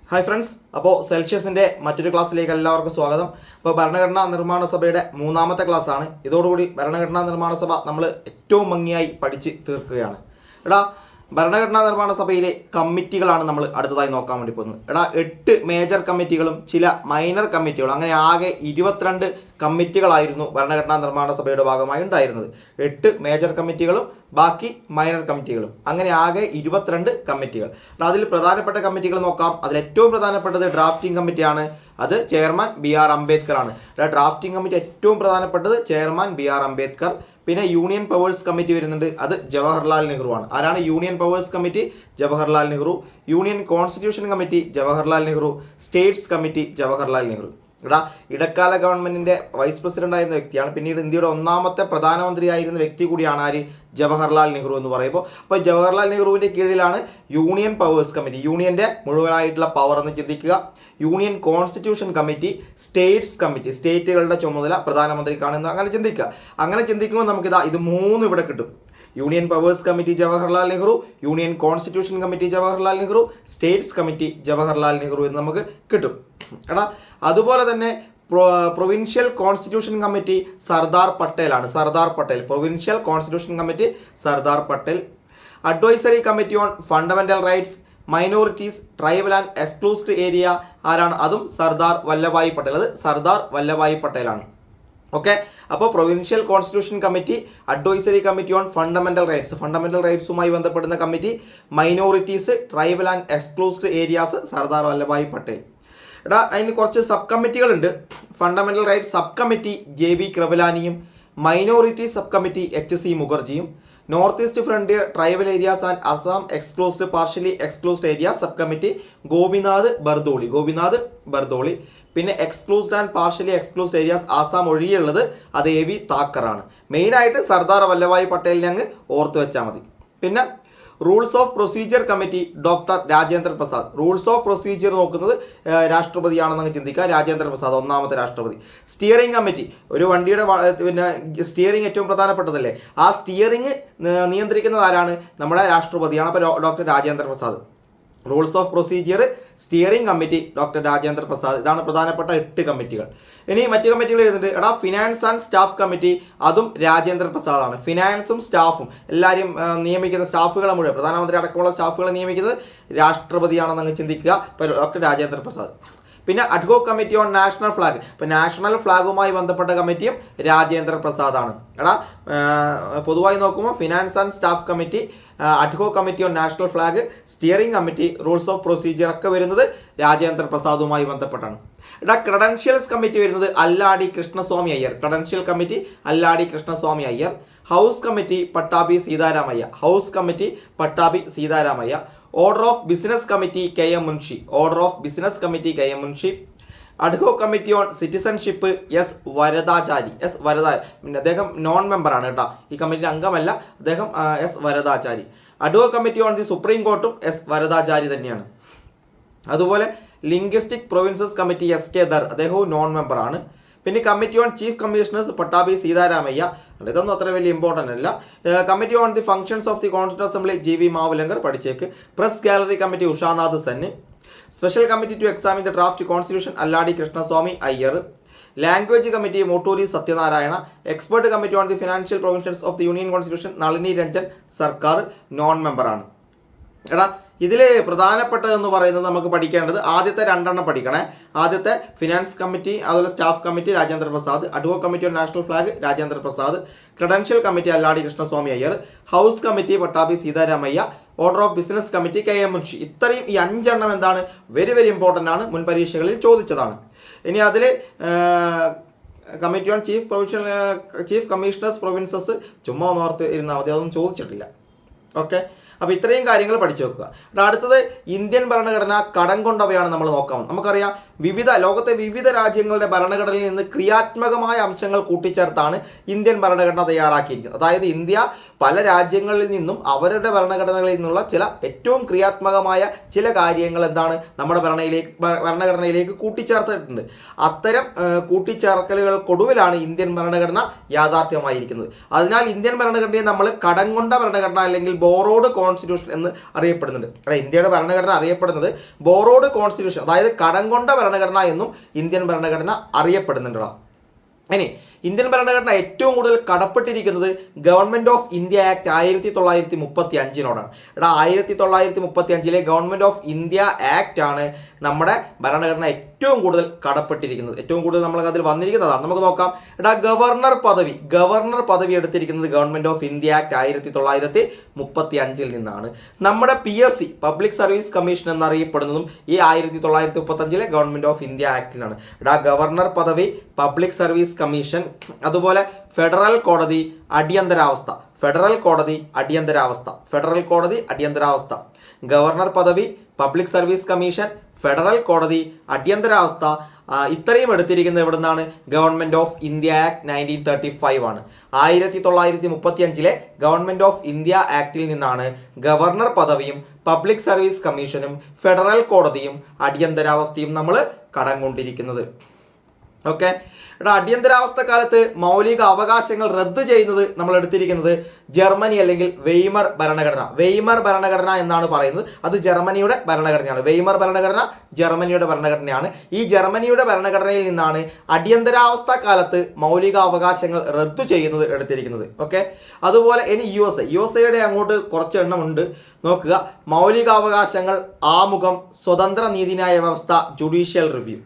Hi friends, അപ്പോൾ സെൽഷ്യസിൻ്റെ മറ്റൊരു ക്ലാസ്സിലേക്ക് എല്ലാവർക്കും സ്വാഗതം. അപ്പോൾ ഭരണഘടനാ നിർമ്മാണ സഭയുടെ മൂന്നാമത്തെ ക്ലാസ്സാണ്. ഇതോടുകൂടി ഭരണഘടനാ നിർമ്മാണ സഭ നമ്മൾ ഏറ്റവും ഭംഗിയായി പഠിച്ച് തീർക്കുകയാണ്. ഭരണഘടനാ നിർമ്മാണ സഭയിലെ കമ്മിറ്റികളാണ് നമ്മൾ അടുത്തതായി നോക്കാൻ വേണ്ടി പോകുന്നത്. 8 മേജർ കമ്മിറ്റികളും ചില മൈനർ കമ്മിറ്റികളും, അങ്ങനെ ആകെ 22 കമ്മിറ്റികളായിരുന്നു ഭരണഘടനാ നിർമ്മാണ സഭയുടെ ഭാഗമായി ഉണ്ടായിരുന്നത്. 8 മേജർ കമ്മിറ്റികളും ബാക്കി മൈനർ കമ്മിറ്റികളും, അങ്ങനെ ആകെ 22 കമ്മിറ്റികൾ. അതിൽ പ്രധാനപ്പെട്ട കമ്മിറ്റികൾ നോക്കാം. അതിൽ ഏറ്റവും പ്രധാനപ്പെട്ടത് ഡ്രാഫ്റ്റിംഗ് കമ്മിറ്റിയാണ്. അത് ചെയർമാൻ BR അംബേദ്കർ ആണ്. ഡ്രാഫ്റ്റിംഗ് കമ്മിറ്റി ഏറ്റവും പ്രധാനപ്പെട്ടത് ചെയർമാൻ BR അംബേദ്കർ. പിന്നെ യൂണിയൻ പവേഴ്സ് കമ്മിറ്റി വരുന്നുണ്ട്, അത് ജവഹർലാൽ നെഹ്റു ആണ്. ആരാണ് union powers committee? Jawaharlal Nehru. Union constitution committee Jawaharlal Nehru. States committee Jawaharlal Nehru. ഇടക്കാല ഗവൺമെന്റിന്റെ വൈസ് പ്രസിഡന്റ് ആയിരുന്ന വ്യക്തിയാണ്. പിന്നീട് ഇന്ത്യയുടെ ഒന്നാമത്തെ പ്രധാനമന്ത്രിയായിരുന്ന വ്യക്തി കൂടിയാണ് ആര്? ജവഹർലാൽ നെഹ്റു എന്ന് പറയുമ്പോൾ. അപ്പോൾ ജവഹർലാൽ നെഹ്റുവിന്റെ കീഴിലാണ് യൂണിയൻ പവേഴ്സ് കമ്മിറ്റി, യൂണിയന്റെ മുഴുവനായിട്ടുള്ള പവർ എന്ന് ചിന്തിക്കുക. Union constitution committee, states committee, സ്റ്റേറ്റുകളുടെ ചുമതല പ്രധാനമന്ത്രിക്കാണെന്ന് അങ്ങനെ ചിന്തിക്കുക. അങ്ങനെ ചിന്തിക്കുമ്പോൾ നമുക്കിതാ ഇത് 3 ഇവിടെ കിട്ടും. Union powers committee Jawaharlal Nehru, union constitution committee Jawaharlal Nehru, states committee Jawaharlal Nehru എന്ന് നമുക്ക് കിട്ടും. അതുപോലെ തന്നെ പ്രൊവിൻഷ്യൽ കോൺസ്റ്റിറ്റ്യൂഷൻ കമ്മിറ്റി സർദാർ പട്ടേലാണ്. Sardar Patel, provincial constitution committee Sardar Patel. Advisory committee on fundamental rights, minorities, tribal and excluded area ആരാണ്? അതും സർദാർ വല്ലഭായ് പട്ടേൽ. അത് സർദാർ വല്ലഭായ് പട്ടേലാണ്. ഓക്കെ, അപ്പോൾ provincial constitution committee, advisory committee on fundamental rights, fundamental റൈറ്റ്സുമായി ബന്ധപ്പെടുന്ന committee, minorities, tribal and excluded areas Sardar Vallabhbhai Patel. അതിന് കുറച്ച് സബ് കമ്മിറ്റികളുണ്ട്. Fundamental rights sub committee JB കൃപലാനിയും, മൈനോറിറ്റി സബ് കമ്മിറ്റി HC മുഖർജിയും, north east frontier tribal areas and Assam excluded partially excluded area sub committee Gopinath Bardoloi. പിന്നെ excluded and partially excluded areas Assam ഒഴികെയുള്ളത് അത് AV താക്കറാണ്. മെയിനായിട്ട് സർദാർ വല്ലഭായ് പട്ടേലിനെ അങ്ങ് ഓർത്ത് വെച്ചാൽ മതി. പിന്നെ rules of procedure committee doctor Rajendra Prasad. Rules of procedure നോക്കുന്നത് രാഷ്ട്രപതിയാണെന്ന് ചിന്തിക്കുക. രാജേന്ദ്ര പ്രസാദ് ഒന്നാമത്തെ രാഷ്ട്രപതി. സ്റ്റിയറിംഗ് കമ്മിറ്റി, ഒരു വണ്ടിയുടെ പിന്നെ സ്റ്റിയറിംഗ് ഏറ്റവും പ്രധാനപ്പെട്ടതല്ലേ, ആ സ്റ്റിയറിംഗ് നിയന്ത്രിക്കുന്നത് ആരാണ്? നമ്മുടെ രാഷ്ട്രപതിയാണ്. അപ്പോൾ doctor Rajendra Prasad. Rules of procedure, steering committee doctor Rajendra Prasad. ഇതാണ് പ്രധാനപ്പെട്ട 8 കമ്മിറ്റികൾ. ഇനി മറ്റു കമ്മിറ്റികൾ എഴുതുന്നുണ്ട്. ഫിനാൻസ് ആൻഡ് സ്റ്റാഫ് കമ്മിറ്റി, അതും രാജേന്ദ്ര പ്രസാദാണ്. ഫിനാൻസും സ്റ്റാഫും എല്ലാവരും നിയമിക്കുന്ന സ്റ്റാഫുകളെ മുഴുവൻ, പ്രധാനമന്ത്രി അടക്കമുള്ള സ്റ്റാഫുകളെ നിയമിക്കുന്നത് രാഷ്ട്രപതിയാണെന്ന് അങ്ങ് ചിന്തിക്കുക. ഡോക്ടർ രാജേന്ദ്ര പ്രസാദ്. പിന്നെ ad hoc committee on national flag, ഇപ്പം നാഷണൽ ഫ്ലാഗുമായി ബന്ധപ്പെട്ട കമ്മിറ്റിയും രാജേന്ദ്ര പ്രസാദാണ്. പൊതുവായി നോക്കുമ്പോൾ finance and staff committee, ad hoc committee on national flag, steering committee, rules of procedure ഒക്കെ വരുന്നത് രാജേന്ദ്ര പ്രസാദുമായി ബന്ധപ്പെട്ടാണ്. ക്രെഡൻഷ്യൽസ് കമ്മിറ്റി വരുന്നത് Alladi Krishnaswamy Iyer. Credential committee Alladi Krishnaswamy Iyer. House committee Pattabhi Sitaramayya. House committee Pattabhi Sitaramayya. Order of business committee KM Munshi. Order of business committee KM Munshi. Ad hoc committee on citizenship Varadachari. പിന്നെ അദ്ദേഹം non മെമ്പറാണ് കേട്ടോ, ഈ committee അംഗമല്ല. അദ്ദേഹം Varadachari. Ad hoc committee on the supreme കോർട്ടും വരദാചാരി തന്നെയാണ്. അതുപോലെ linguistic provinces committee SK Dar, അദ്ദേഹവും നോൺ മെമ്പറാണ്. പിന്നെ committee on chief commissioners Pattabhi Sitaramayya, ഇതൊന്നും അത്ര വലിയ ഇമ്പോർട്ടൻ്റ് അല്ല. Committee on the functions of the constitution assembly GV Mavalankar, പഠിച്ചേക്ക്. Press gallery committee Ushanath Sen. Special committee to examine the draft constitution Alladi Krishnaswamy Ayyar. Language committee Moturi Satyanarayana. Expert committee on the financial provisions of the union constitution Nalini Ranjan Sarkar, non മെമ്പറാണ്. ഇതിൽ പ്രധാനപ്പെട്ടതെന്ന് പറയുന്നത് നമുക്ക് പഠിക്കേണ്ടത് ആദ്യത്തെ 2 പഠിക്കണേ. ആദ്യത്തെ finance committee, അതുപോലെ staff committee Rajendra Prasad. Ad hoc committee on national flag Rajendra Prasad. Credential committee Alladi Krishnaswamy Iyer. House committee Pattabhi Sitaramayya. Order of business committee KM Munshi. ഇത്രയും ഈ 5 എന്താണ്, വെരി വെരി ഇമ്പോർട്ടൻ്റ് ആണ്, മുൻ പരീക്ഷകളിൽ ചോദിച്ചതാണ്. ഇനി അതിൽ committee on chief commissioners provinces ചുമ്മാ ഓർത്ത് ഇരുന്നാൽ മതി, അതൊന്നും ചോദിച്ചിട്ടില്ല. ഓക്കെ, അപ്പോൾ ഇത്രയും കാര്യങ്ങൾ പഠിച്ചു വെക്കുക. അടുത്തത് ഇന്ത്യൻ ഭരണഘടന കടം കൊണ്ടവയാണ് നമ്മൾ നോക്കാം. നമുക്കറിയാം ലോകത്തെ വിവിധ രാജ്യങ്ങളുടെ ഭരണഘടനയിൽ നിന്ന് ക്രിയാത്മകമായ അംശങ്ങൾ കൂട്ടിച്ചേർത്താണ് ഇന്ത്യൻ ഭരണഘടന തയ്യാറാക്കിയിരിക്കുന്നത്. അതായത് ഇന്ത്യ പല രാജ്യങ്ങളിൽ നിന്നും അവരുടെ ഭരണഘടനകളിൽ നിന്നുള്ള ചില ഏറ്റവും ക്രിയാത്മകമായ ചില കാര്യങ്ങൾ എന്താണ് നമ്മുടെ ഭരണഘടനയിലേക്ക് കൂട്ടിച്ചേർത്തിട്ടുണ്ട്. അത്തരം കൂട്ടിച്ചേർക്കലുകൾക്കൊടുവിലാണ് ഇന്ത്യൻ ഭരണഘടന യാഥാർത്ഥ്യമായിരിക്കുന്നത്. അതിനാൽ ഇന്ത്യൻ ഭരണഘടനയെ നമ്മൾ കടം കൊണ്ട ഭരണഘടന അല്ലെങ്കിൽ ബോറോഡ് കോൺസ്റ്റിറ്റ്യൂഷൻ എന്ന് അറിയപ്പെടുന്നുണ്ട്. അല്ല, ഇന്ത്യയുടെ ഭരണഘടന അറിയപ്പെടുന്നത് ബോറോഡ് കോൺസ്റ്റിറ്റ്യൂഷൻ, അതായത് കടം കൊണ്ട ഭരണഘടന എന്നും ഇന്ത്യൻ ഭരണഘടന അറിയപ്പെടുന്നുണ്ട്. ഇനി ഇന്ത്യൻ ഭരണഘടന ഏറ്റവും കൂടുതൽ കടപ്പെട്ടിരിക്കുന്നത് government of India act 1935 1935 government of India act ആണ് നമ്മുടെ ഭരണഘടന ഏറ്റവും കൂടുതൽ കടപ്പെട്ടിരിക്കുന്നത്. ഏറ്റവും കൂടുതൽ നമ്മൾ അതിൽ വന്നിരിക്കുന്നതാണ്. നമുക്ക് നോക്കാം. ഗവർണർ പദവി എടുത്തിരിക്കുന്നത് ഗവൺമെന്റ് ഓഫ് ഇന്ത്യ ആക്ട് 1935 നിന്നാണ്. നമ്മുടെ PSC പബ്ലിക് സർവീസ് കമ്മീഷൻ എന്നറിയപ്പെടുന്നതും ഈ 1935 ഗവൺമെന്റ് ഓഫ് ഇന്ത്യ ആക്ടിലാണ്. ഗവർണർ പദവി, പബ്ലിക് സർവീസ് കമ്മീഷൻ, അതുപോലെ ഫെഡറൽ കോടതി അടിയന്തരാവസ്ഥ, ഗവർണർ പദവി, പബ്ലിക് സർവീസ് കമ്മീഷൻ, ഫെഡറൽ കോടതി അടിയന്തരാവസ്ഥ, ഇത്രയും എടുത്തിരിക്കുന്നത് എവിടെ നിന്നാണ്? ഗവൺമെന്റ് ഓഫ് ഇന്ത്യ ആക്ട് 1935 ആണ്. 1935 ഗവൺമെന്റ് ഓഫ് ഇന്ത്യ ആക്ടിൽ നിന്നാണ് ഗവർണർ പദവിയും പബ്ലിക് സർവീസ് കമ്മീഷനും ഫെഡറൽ കോടതിയും അടിയന്തരാവസ്ഥയും നമ്മൾ കടം കൊണ്ടിരിക്കുന്നത്. ഓക്കെ, അടിയന്തരാവസ്ഥ കാലത്ത് മൗലിക അവകാശങ്ങൾ റദ്ദ് ചെയ്യുന്നത് നമ്മൾ എടുത്തിരിക്കുന്നത് ജർമ്മനി അല്ലെങ്കിൽ വെയ്മർ ഭരണഘടന എന്നാണ് പറയുന്നത്. അത് ജർമ്മനിയുടെ ഭരണഘടനയാണ്. വെയ്മർ ഭരണഘടന ജർമ്മനിയുടെ ഭരണഘടനയാണ്. ഈ ജർമ്മനിയുടെ ഭരണഘടനയിൽ നിന്നാണ് അടിയന്തരാവസ്ഥ കാലത്ത് മൗലിക അവകാശങ്ങൾ റദ്ദു ചെയ്യുന്നത് എടുത്തിരിക്കുന്നത്. ഓക്കെ, അതുപോലെ ഇനി USA അങ്ങോട്ട് കുറച്ച് എണ്ണം ഉണ്ട്. നോക്കുക. മൗലികാവകാശങ്ങൾ, ആമുഖം, സ്വതന്ത്ര നീതിന്യായ വ്യവസ്ഥ, ജുഡീഷ്യൽ റിവ്യൂ.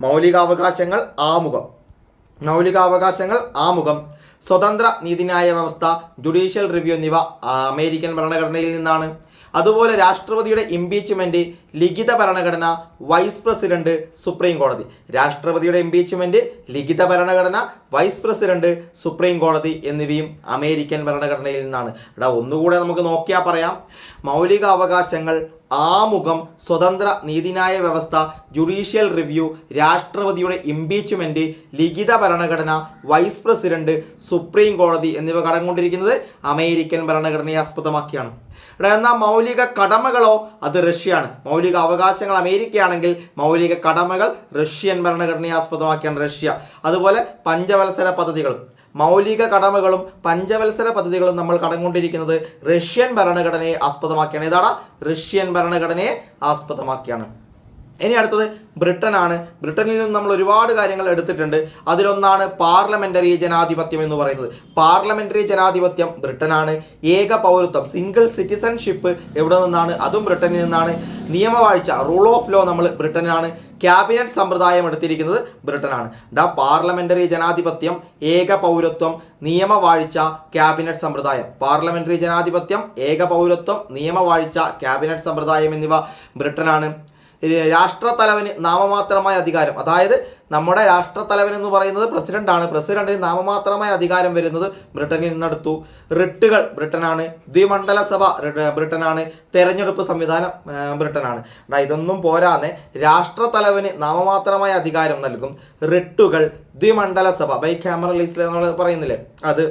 മൗലികാവകാശങ്ങൾ ആമുഖം, സ്വതന്ത്ര നീതിന്യായ വ്യവസ്ഥ, ജുഡീഷ്യൽ റിവ്യൂ എന്നിവ അമേരിക്കൻ ഭരണഘടനയിൽ നിന്നാണ്. അതുപോലെ രാഷ്ട്രപതിയുടെ ഇംപീച്ച്മെന്റ്, ലിഖിത ഭരണഘടന, വൈസ് പ്രസിഡന്റ്, സുപ്രീം കോടതി. രാഷ്ട്രപതിയുടെ ഇംപീച്ച്മെന്റ്, ലിഖിത ഭരണഘടന, വൈസ് പ്രസിഡന്റ്, സുപ്രീം കോടതി എന്നിവയും അമേരിക്കൻ ഭരണഘടനയിൽ നിന്നാണ്. ഒന്നുകൂടെ നമുക്ക് നോക്കിയാൽ പറയാം. മൗലിക അവകാശങ്ങൾ, ആമുഖം, സ്വതന്ത്ര നീതിന്യായ വ്യവസ്ഥ, ജുഡീഷ്യൽ റിവ്യൂ, രാഷ്ട്രപതിയുടെ ഇംപീച്ച്മെന്റ്, ലിഖിത ഭരണഘടന, വൈസ് പ്രസിഡന്റ്, സുപ്രീം കോടതി എന്നിവ കടംകൊണ്ടിരിക്കുന്നത് അമേരിക്കൻ ഭരണഘടനയെ ആസ്പദമാക്കിയാണ്. എന്നാൽ മൗലിക കടമകളോ അത് റഷ്യയാണ്. മൗലിക അവകാശങ്ങൾ അമേരിക്കയാണെങ്കിൽ മൗലിക കടമകൾ റഷ്യൻ ഭരണഘടനയെ ആസ്പദമാക്കിയാണ് റഷ്യ. അതുപോലെ പഞ്ചവത്സര പദ്ധതികളും മൗലിക കടമകളും പഞ്ചവത്സര പദ്ധതികളും നമ്മൾ കടംകൊണ്ടിരിക്കുന്നത് റഷ്യൻ ഭരണഘടനയെ ആസ്പദമാക്കിയാണ്. ഏതാണ്? റഷ്യൻ ഭരണഘടനയെ ആസ്പദമാക്കിയാണ്. ഇനി അടുത്തത് ബ്രിട്ടനാണ്. ബ്രിട്ടനിൽ നിന്ന് നമ്മൾ ഒരുപാട് കാര്യങ്ങൾ എടുത്തിട്ടുണ്ട്. അതിലൊന്നാണ് പാർലമെന്ററി ജനാധിപത്യം എന്ന് പറയുന്നത്. പാർലമെന്ററി ജനാധിപത്യം ബ്രിട്ടനാണ്. ഏക പൗരത്വം, സിംഗിൾ സിറ്റിസൺഷിപ്പ് എവിടെ നിന്നാണ്? അതും ബ്രിട്ടനിൽ നിന്നാണ്. നിയമവാഴ്ച, റൂൾ ഓഫ് ലോ നമ്മൾ ബ്രിട്ടനാണ്. ക്യാബിനറ്റ് സമ്പ്രദായം എടുത്തിരിക്കുന്നത് ബ്രിട്ടനാണ്. പാർലമെന്ററി ജനാധിപത്യം, ഏക പൗരത്വം, നിയമവാഴ്ച, ക്യാബിനറ്റ് സമ്പ്രദായം. പാർലമെന്ററി ജനാധിപത്യം, ഏക പൗരത്വം, നിയമവാഴ്ച, ക്യാബിനറ്റ് സമ്പ്രദായം എന്നിവ ബ്രിട്ടനാണ്. രാഷ്ട്രത്തലവന് നാമമാത്രമായ അധികാരം, അതായത് നമ്മുടെ രാഷ്ട്രത്തലവൻ എന്ന് പറയുന്നത് പ്രസിഡന്റാണ്. പ്രസിഡന്റിന് നാമമാത്രമായ അധികാരം വരുന്നത് ബ്രിട്ടനിൽ നിന്നെടുത്തു. റിട്ടുകൾ ബ്രിട്ടനാണ്. ദ്വിമണ്ഡല സഭ ബ്രിട്ടനാണ്. തെരഞ്ഞെടുപ്പ് സംവിധാനം ബ്രിട്ടനാണ്. ഇതൊന്നും പോരാതെ രാഷ്ട്രത്തലവന് നാമമാത്രമായ അധികാരം നൽകും. റിട്ടുകൾ, ദ്വിമണ്ഡല സഭ, ബൈക്യാമറൽ നമ്മൾ പറയുന്നില്ലേ അത്,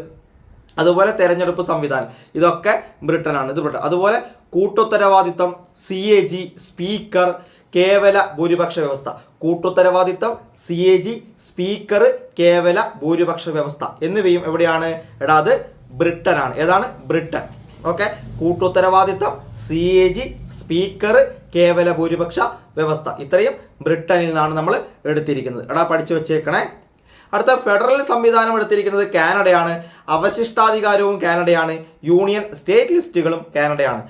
അതുപോലെ തെരഞ്ഞെടുപ്പ് സംവിധാനം, ഇതൊക്കെ ബ്രിട്ടനാണ്. ഇത് ബ്രിട്ടൻ. അതുപോലെ കൂട്ടുത്തരവാദിത്വം, CAG, സ്പീക്കർ, കേവല ഭൂരിപക്ഷ വ്യവസ്ഥ. കൂട്ടുത്തരവാദിത്തം, CAG, സ്പീക്കർ, കേവല ഭൂരിപക്ഷ വ്യവസ്ഥ എന്നിവയും എവിടെയാണ്? അത് ബ്രിട്ടനാണ്. ഏതാണ്? ബ്രിട്ടൻ. ഓക്കെ, കൂട്ടുത്തരവാദിത്തം, CAG, സ്പീക്കർ, കേവല ഭൂരിപക്ഷ വ്യവസ്ഥ, ഇത്രയും ബ്രിട്ടനിൽ നിന്നാണ് നമ്മൾ എടുത്തിരിക്കുന്നത്. പഠിച്ചു വെച്ചേക്കണേ. അടുത്ത ഫെഡറൽ സംവിധാനം എടുത്തിരിക്കുന്നത് കാനഡയാണ്. അവശിഷ്ടാധികാരവും കാനഡയാണ്. Union state ലിസ്റ്റുകളും കാനഡയാണ്.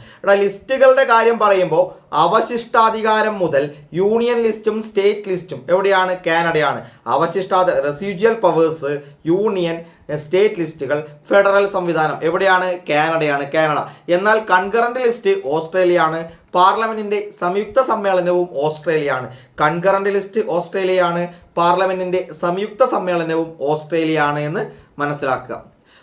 ലിസ്റ്റുകളുടെ കാര്യം പറയുമ്പോൾ അവശിഷ്ടാധികാരം മുതൽ യൂണിയൻ ലിസ്റ്റും സ്റ്റേറ്റ് ലിസ്റ്റും എവിടെയാണ്? കാനഡയാണ്. റെസിജ്വൽ പവേഴ്സ്, യൂണിയൻ, സ്റ്റേറ്റ് ലിസ്റ്റുകൾ, ഫെഡറൽ സംവിധാനം എവിടെയാണ്? കാനഡയാണ്. കാനഡ. എന്നാൽ കൺകറന്റ് ലിസ്റ്റ് ഓസ്ട്രേലിയയാണ്. പാർലമെന്റിന്റെ സംയുക്ത സമ്മേളനവും ഓസ്ട്രേലിയയാണ്. Concurrent list ഓസ്ട്രേലിയയാണ്. പാർലമെന്റിന്റെ സംയുക്ത സമ്മേളനവും ഓസ്ട്രേലിയയാണ് എന്ന് മനസ്സിലാക്കുക.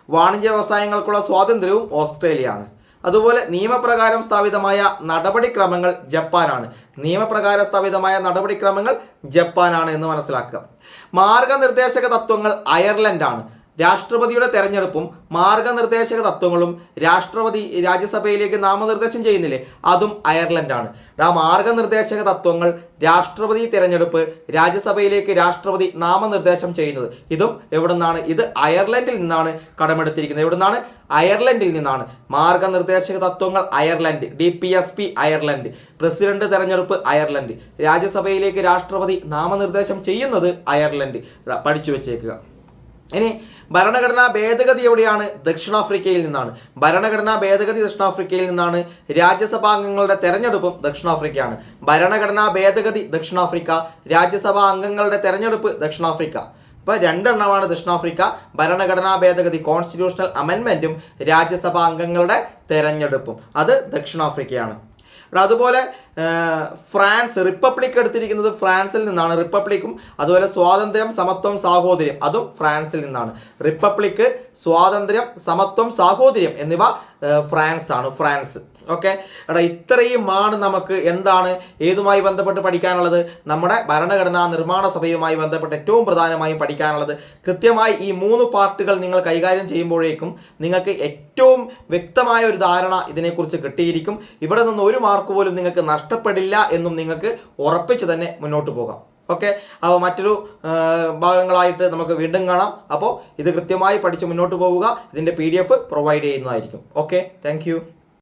വാണിജ്യ വ്യവസായങ്ങൾക്കുള്ള സ്വാതന്ത്ര്യവും ഓസ്ട്രേലിയയാണ്. അതുപോലെ നിയമപ്രകാരം സ്ഥാപിതമായ നടപടിക്രമങ്ങൾ ജപ്പാനാണ്. നിയമപ്രകാരം സ്ഥാപിതമായ നടപടിക്രമങ്ങൾ ജപ്പാനാണ് എന്ന് മനസ്സിലാക്കുക. മാർഗനിർദ്ദേശക തത്വങ്ങൾ അയർലൻഡാണ്. രാഷ്ട്രപതിയുടെ തെരഞ്ഞെടുപ്പും മാർഗനിർദ്ദേശക തത്വങ്ങളും രാജ്യസഭയിലേക്ക് നാമനിർദ്ദേശം ചെയ്യുന്നില്ലേ, അതും അയർലൻഡാണ്. ആ മാർഗനിർദ്ദേശക തത്വങ്ങൾ, രാഷ്ട്രപതി തെരഞ്ഞെടുപ്പ്, രാജ്യസഭയിലേക്ക് രാഷ്ട്രപതി നാമനിർദ്ദേശം ചെയ്യുന്നത്, ഇതും എവിടെ നിന്നാണ്? ഇത് അയർലൻഡിൽ നിന്നാണ് കടമെടുത്തിരിക്കുന്നത്. എവിടെ നിന്നാണ്? അയർലൻഡിൽ നിന്നാണ്. മാർഗനിർദ്ദേശക തത്വങ്ങൾ അയർലൻഡ്, DPSP അയർലൻഡ്, പ്രസിഡന്റ് തെരഞ്ഞെടുപ്പ് അയർലൻഡ്, രാജ്യസഭയിലേക്ക് രാഷ്ട്രപതി നാമനിർദ്ദേശം ചെയ്യുന്നത് അയർലൻഡ്. പഠിച്ചു വെച്ചേക്കുക. ഇനി ഭരണഘടനാ ഭേദഗതി എവിടെയാണ്? ദക്ഷിണാഫ്രിക്കയിൽ നിന്നാണ്. ഭരണഘടനാ ഭേദഗതി ദക്ഷിണാഫ്രിക്കയിൽ നിന്നാണ്. രാജ്യസഭാംഗങ്ങളുടെ തെരഞ്ഞെടുപ്പും ദക്ഷിണാഫ്രിക്കയാണ്. ഭരണഘടനാ ഭേദഗതി ദക്ഷിണാഫ്രിക്ക, രാജ്യസഭാ അംഗങ്ങളുടെ തെരഞ്ഞെടുപ്പ് ദക്ഷിണാഫ്രിക്ക. അപ്പോൾ രണ്ടെണ്ണമാണ് ദക്ഷിണാഫ്രിക്ക. ഭരണഘടനാ ഭേദഗതി കോൺസ്റ്റിറ്റ്യൂഷണൽ അമെൻമെന്റും രാജ്യസഭാ അംഗങ്ങളുടെ തെരഞ്ഞെടുപ്പും അത് ദക്ഷിണാഫ്രിക്കയാണ്. അതുപോലെ ഫ്രാൻസ് റിപ്പബ്ലിക് എടുത്തിരിക്കുന്നത് ഫ്രാൻസിൽ നിന്നാണ്. റിപ്പബ്ലിക്കും അതുപോലെ സ്വാതന്ത്ര്യം, സമത്വം, സാഹോദര്യം, അതും ഫ്രാൻസിൽ നിന്നാണ്. റിപ്പബ്ലിക്, സ്വാതന്ത്ര്യം, സമത്വം, സാഹോദര്യം എന്നിവ ഫ്രാൻസ് ആണ്. ഫ്രാൻസ്. ഓക്കെ. ഇത്രയുമാണ് നമുക്ക് എന്താണ് ഏതുമായി ബന്ധപ്പെട്ട് പഠിക്കാനുള്ളത്? നമ്മുടെ ഭരണഘടനാ നിർമ്മാണ സഭയുമായി ബന്ധപ്പെട്ട് ഏറ്റവും പ്രധാനമായും പഠിക്കാനുള്ളത്. കൃത്യമായി ഈ 3 പാർട്ടുകൾ നിങ്ങൾ കൈകാര്യം ചെയ്യുമ്പോഴേക്കും നിങ്ങൾക്ക് ഏറ്റവും വ്യക്തമായ ഒരു ധാരണ ഇതിനെക്കുറിച്ച് കിട്ടിയിരിക്കും. ഇവിടെ നിന്ന് ഒരു മാർക്ക് പോലും നിങ്ങൾക്ക് നഷ്ടപ്പെടില്ല എന്നും നിങ്ങൾക്ക് ഉറപ്പിച്ച് തന്നെ മുന്നോട്ട് പോകാം. ഓക്കെ. അപ്പോൾ മറ്റൊരു ഭാഗങ്ങളായിട്ട് നമുക്ക് വീണ്ടും കാണാം. അപ്പോൾ ഇത് കൃത്യമായി പഠിച്ച് മുന്നോട്ട് പോവുക. ഇതിൻ്റെ PDF പ്രൊവൈഡ് ചെയ്യുന്നതായിരിക്കും. ഓക്കെ. താങ്ക്